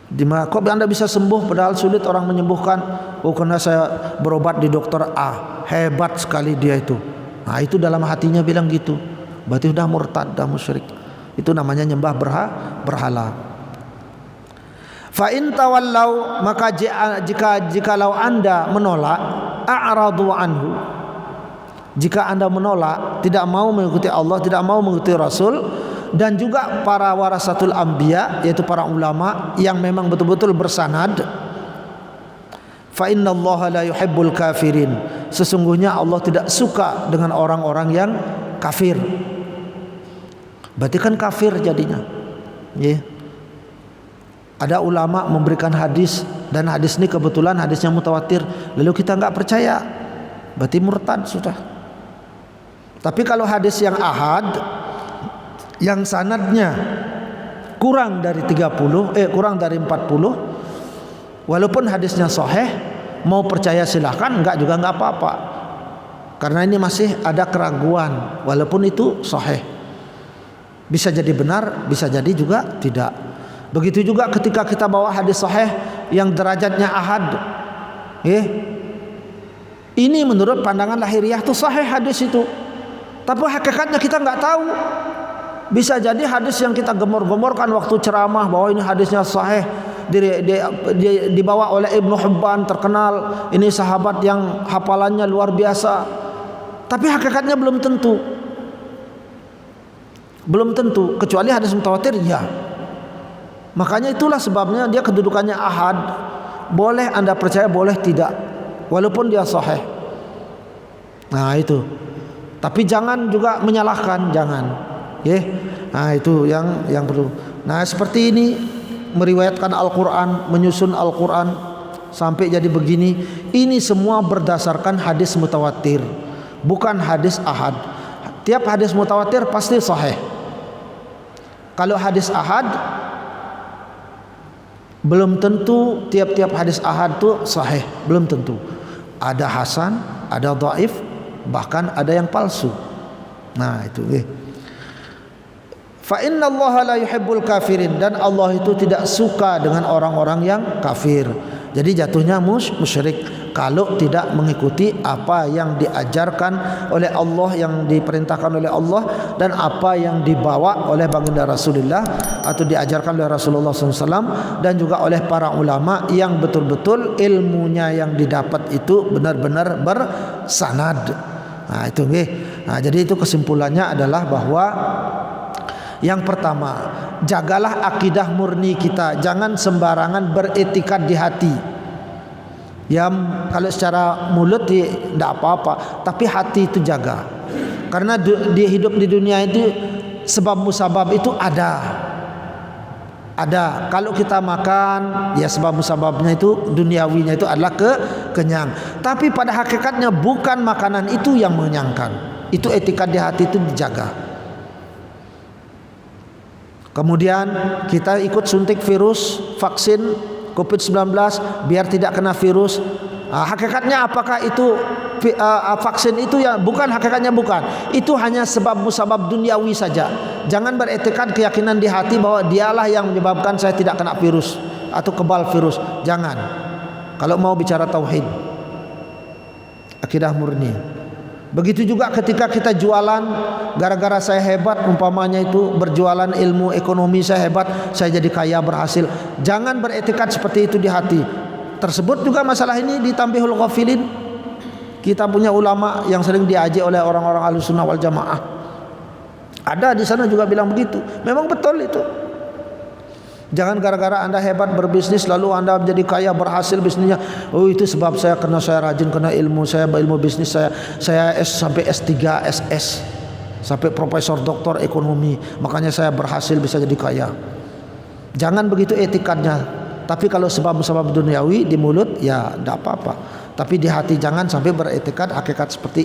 A: Kok Anda bisa sembuh padahal sulit orang menyembuhkan? Oh, karena saya berobat di dokter A. Hebat sekali dia itu. Nah, itu dalam hatinya bilang gitu. Berarti sudah murtad, sudah musyrik. Itu namanya nyembah berhala. Fa in tawallau, maka jikalau Anda menolak, a'radu anhu. Jika Anda menolak, tidak mau mengikuti Allah, tidak mau mengikuti Rasul, dan juga para warasatul anbiya, yaitu para ulama yang memang betul-betul bersanad, fa innallaha la yuhibbul kafirin. Sesungguhnya Allah tidak suka dengan orang-orang yang kafir. Berarti kan kafir jadinya. Yeah. Ada ulama memberikan hadis, dan hadis ini kebetulan hadisnya mutawatir, lalu kita enggak percaya, berarti murtad sudah. Tapi kalau hadis yang ahad, yang sanadnya kurang dari 40, walaupun hadisnya sahih, mau percaya silahkan, enggak juga enggak apa-apa, karena ini masih ada keraguan. Walaupun itu sahih, bisa jadi benar, bisa jadi juga tidak. Begitu juga ketika kita bawa hadis sahih yang derajatnya ahad, ini menurut pandangan lahiriah itu sahih hadis itu, tapi hakikatnya kita nggak tahu. Bisa jadi hadis yang kita gemor-gemorkan waktu ceramah bahwa ini hadisnya sahih, dibawa oleh Ibnu Hibban, terkenal, ini sahabat yang hafalannya luar biasa, tapi hakikatnya belum tentu. Belum tentu, kecuali hadis mutawatir ya. Makanya itulah sebabnya dia kedudukannya ahad. Boleh Anda percaya, boleh tidak, walaupun dia sahih. Nah itu. Tapi jangan juga menyalahkan, jangan. Nah itu yang perlu. Nah seperti ini, meriwayatkan Al-Quran, menyusun Al-Quran sampai jadi begini, ini semua berdasarkan hadis mutawatir, bukan hadis ahad. Tiap hadis mutawatir pasti sahih. Kalau hadis ahad, belum tentu tiap-tiap hadis ahad itu sahih, belum tentu. Ada hasan, ada dhaif, bahkan ada yang palsu. Nah itu. Fa innallaha la yuhibbul kafirin, dan Allah itu tidak suka dengan orang-orang yang kafir. Jadi jatuhnya musyrik kalau tidak mengikuti apa yang diajarkan oleh Allah, yang diperintahkan oleh Allah, dan apa yang dibawa oleh baginda Rasulullah atau diajarkan oleh Rasulullah SAW, dan juga oleh para ulama yang betul-betul ilmunya yang didapat itu benar-benar bersanad. Nah itu Nah jadi itu kesimpulannya adalah bahwa yang pertama, jagalah akidah murni kita, jangan sembarangan beretikad di hati. Ya kalau secara mulut tidak apa-apa, tapi hati itu jaga. Karena dia hidup di dunia itu sebab musabab itu ada. Kalau kita makan, ya sebab musababnya itu duniawinya itu adalah kenyang. Tapi pada hakikatnya bukan makanan itu yang mengenyangkan. Itu etikad di hati itu dijaga. Kemudian kita ikut suntik virus, vaksin COVID-19 biar tidak kena virus. Hakikatnya apakah itu vaksin itu ya? Bukan, hakikatnya bukan. Itu hanya sebab musabab duniawi saja. Jangan beretikad keyakinan di hati bahwa dialah yang menyebabkan saya tidak kena virus atau kebal virus. Jangan. Kalau mau bicara tauhid, akidah murni. Begitu juga ketika kita jualan, gara-gara saya hebat, umpamanya itu berjualan ilmu ekonomi saya hebat, saya jadi kaya berhasil. Jangan beretikad seperti itu di hati. Tersebut juga masalah ini di Tanbihul Ghafilin. Kita punya ulama yang sering diajak oleh orang-orang Ahlussunnah wal Jamaah. Ada di sana juga bilang begitu. Memang betul itu. Jangan gara-gara Anda hebat berbisnis lalu Anda menjadi kaya berhasil bisnisnya. Oh itu sebab saya, karena saya rajin, karena ilmu saya, ilmu bisnis saya sampai S3, SS, sampai profesor doktor ekonomi, makanya saya berhasil bisa jadi kaya. Jangan begitu etikadnya. Tapi kalau sebab-sebab duniawi di mulut ya tidak apa-apa. Tapi di hati jangan sampai beretikad hakikat seperti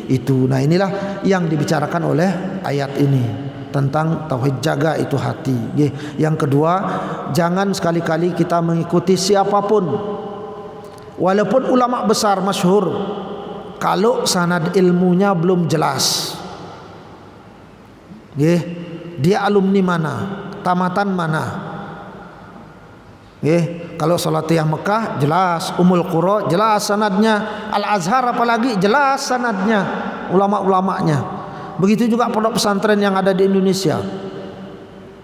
A: itu. Nah inilah yang dibicarakan oleh ayat ini tentang tauhid, jaga itu hati. Yang kedua, jangan sekali-kali kita mengikuti siapapun, walaupun ulama besar masyhur, kalau sanad ilmunya belum jelas. Dia alumni mana, tamatan mana. Kalau Salatiyah Mekah jelas, Ummul Qura jelas sanadnya, Al Azhar apalagi jelas sanadnya, ulama-ulamanya. Begitu juga pondok pesantren yang ada di Indonesia.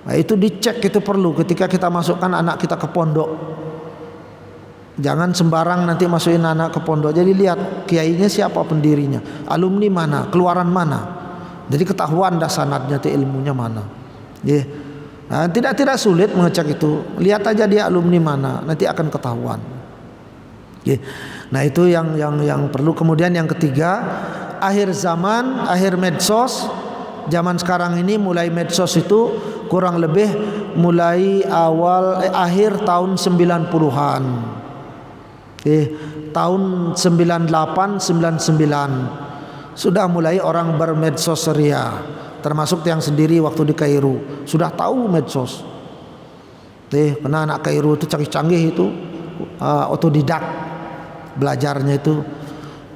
A: Nah, itu dicek, itu perlu ketika kita masukkan anak kita ke pondok. Jangan sembarang nanti masukin anak ke pondok. Jadi lihat kiainya siapa, pendirinya, alumni mana, keluaran mana. Jadi ketahuan dah sanadnya, ilmunya mana. Nah, tidak sulit mengecek itu. Lihat aja dia alumni mana, nanti akan ketahuan. Nah, itu yang perlu. Kemudian yang ketiga, akhir zaman, akhir medsos. Zaman sekarang ini mulai medsos itu kurang lebih mulai akhir tahun 90-an. Tahun 98 99 sudah mulai orang bermedsos ceria, termasuk yang sendiri waktu di Kairo sudah tahu medsos. Karena anak Kairo itu canggih-canggih, itu otodidak belajarnya itu.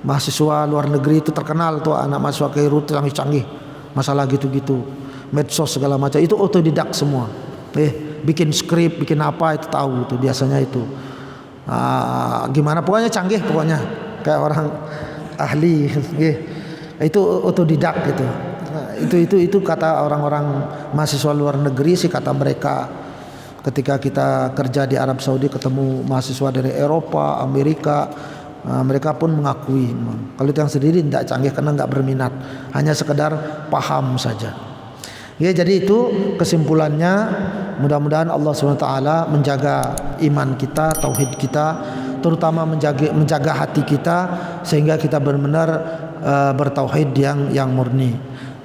A: Mahasiswa luar negeri itu terkenal tuh, anak mahasiswa Kairo itu canggih-canggih masalah gitu-gitu, medsos segala macam itu otodidak semua. Bikin skrip, bikin apa itu tahu itu biasanya itu. Gimana pokoknya canggih, pokoknya kayak orang ahli. Itu otodidak gitu. Itu kata orang-orang mahasiswa luar negeri sih, kata mereka. Ketika kita kerja di Arab Saudi ketemu mahasiswa dari Eropa, Amerika, mereka pun mengakui. Kalau itu yang sendiri tidak canggih karena nggak berminat, hanya sekedar paham saja. Jadi itu kesimpulannya. Mudah-mudahan Allah SWT menjaga iman kita, tauhid kita, terutama menjaga hati kita sehingga kita benar-benar bertauhid yang murni.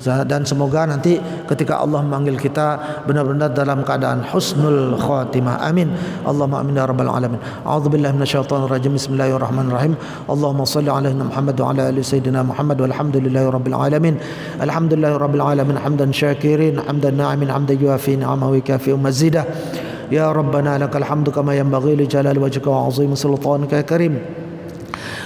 A: Dan semoga nanti ketika Allah memanggil kita benar-benar dalam keadaan husnul khatimah. Amin. Allahumma amin ya rabbal alamin. A'udzubillahi minasyaitonir rajim. Bismillahirrahmanirrahim. Allahumma shalli ala Muhammad wa ala ali sayyidina Muhammad walhamdulillahi rabbil alamin. Alhamdulillahi rabbil alamin hamdan syakirin, hamdan na'imin, hamdan yuafi ni'amahu wa yukafi mazidah. Ya rabbana lakal hamdu kama yanbaghi li jalali wajhika wa 'azimi sultanika ya karim.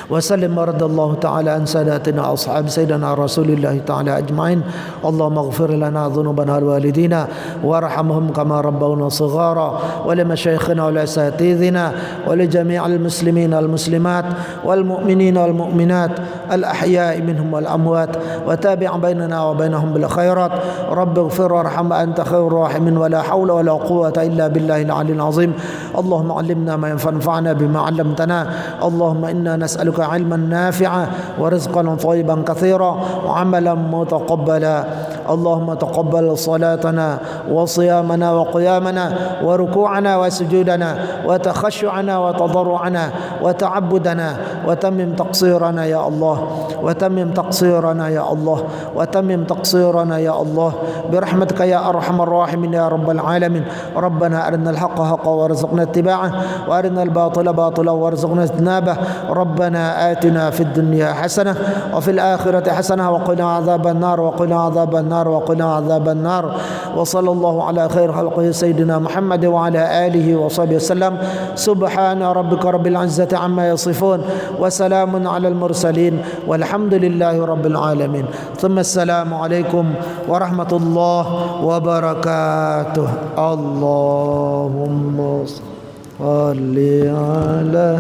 A: وسلم ورد الله تعالى عن ساداتنا أصحاب سيدنا رسول الله تعالى أجمعين. اللهم اغفر لنا ذنوبنا والوالدينا وارحمهم كما ربونا صغارا، ولمشايخنا ولأساتذتنا ولجميع المسلمين والمسلمات والمؤمنين والمؤمنات الأحياء منهم والأموات، وتابع بيننا وبينهم بالخيرات. رب اغفر وارحم أنت خير الراحمين، ولا حول ولا قوة إلا بالله العلي العظيم. اللهم علمنا ما ينفعنا بما علمتنا. اللهم إنا نسألك علما نافعا ورزقا طيبا كثيرا وعملا متقبلا. اللهم تقبل صلاتنا وصيامنا وقيامنا وركوعنا وسجودنا وتخشعنا وتضرعنا وتعبدنا، وتمم تقصيرنا يا الله، وتمم تقصيرنا يا الله، وتمم تقصيرنا يا الله برحمتك يا أرحم الراحمين يا رب العالمين. ربنا أرنا الحق حقا وارزقنا اتباعه، وأرنا الباطل باطلا وارزقنا اجتنابه. ربنا آتنا في الدنيا حسنة وفي الآخرة حسنة وقنا عذاب النار، وقنا عذاب النار، وقنا عذاب النار. وصلى الله على خير خلقه سيدنا محمد وعلى آله وصحبه وسلم. سبحان ربك رب العزة عما يصفون، وسلام على المرسلين، والحمد لله رب العالمين. ثم السلام عليكم ورحمة الله وبركاته. اللهم صل على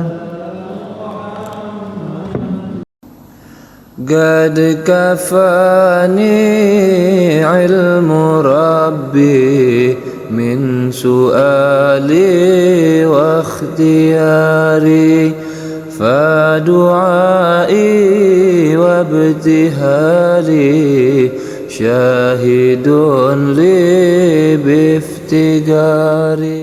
B: قد كفاني علم ربي من سؤالي واختياري، فدعائي وابتهالي شاهد لي بافتقاري.